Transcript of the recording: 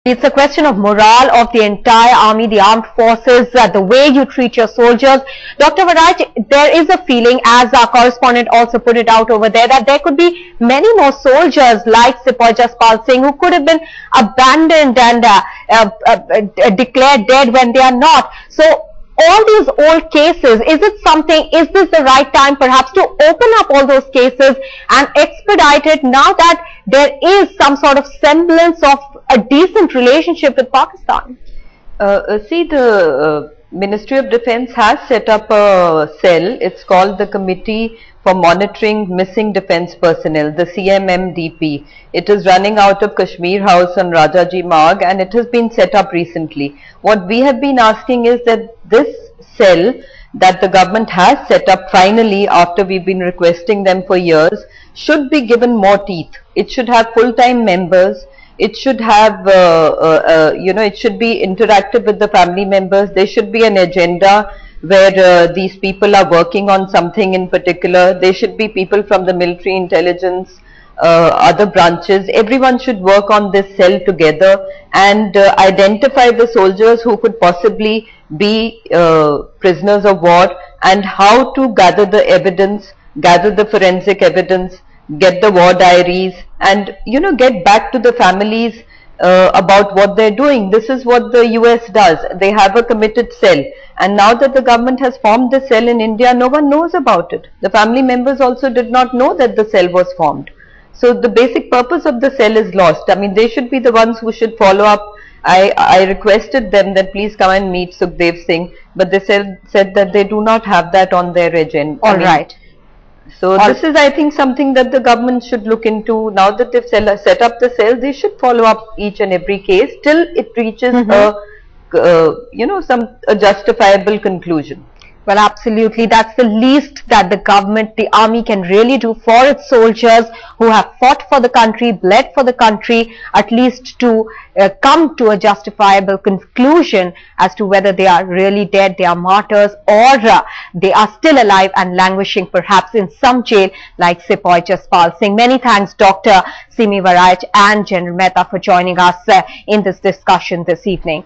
It's a question of morale of the entire army, the armed forces, the way you treat your soldiers. Dr. Varaj, there is a feeling, as our correspondent also put it out over there, that there could be many more soldiers like Sepoy Jaspal Singh who could have been abandoned and declared dead when they are not. So, all these old cases, is this the right time perhaps to open up all those cases and expedite it now that there is some sort of semblance of a decent relationship with Pakistan? See, the Ministry of Defence has set up a cell. It's called the Committee for Monitoring Missing Defence Personnel, the CMMDP. It is running out of Kashmir House on Rajaji Marg, and it has been set up recently. What we have been asking is that this cell that the government has set up finally, after we've been requesting them for years, should be given more teeth. It should have full-time members. It should have, it should be interactive with the family members. There should be an agenda where these people are working on something in particular. There should be people from the military intelligence, other branches. Everyone should work on this cell together and identify the soldiers who could possibly be prisoners of war, and how to gather the evidence, gather the forensic evidence, get the war diaries, and get back to the families about what they're doing. This is what the US does. They have a committed cell, and now that the government has formed the cell in India, no one knows about it. The family members also did not know that the cell was formed. So the basic purpose of the cell is lost. I mean, they should be the ones who should follow up. I requested them that please come and meet Sukhdev Singh, but they said that they do not have that on their agenda. All right. So this is, I think, something that the government should look into. Now that they've set up the cell, they should follow up each and every case till it reaches a justifiable conclusion. Well, absolutely. That's the least that the government, the army can really do for its soldiers who have fought for the country, bled for the country, at least to come to a justifiable conclusion as to whether they are really dead, they are martyrs, or they are still alive and languishing perhaps in some jail like Sepoy Jaspal Singh. Many thanks, Dr. Simi Varaj and General Mehta, for joining us in this discussion this evening.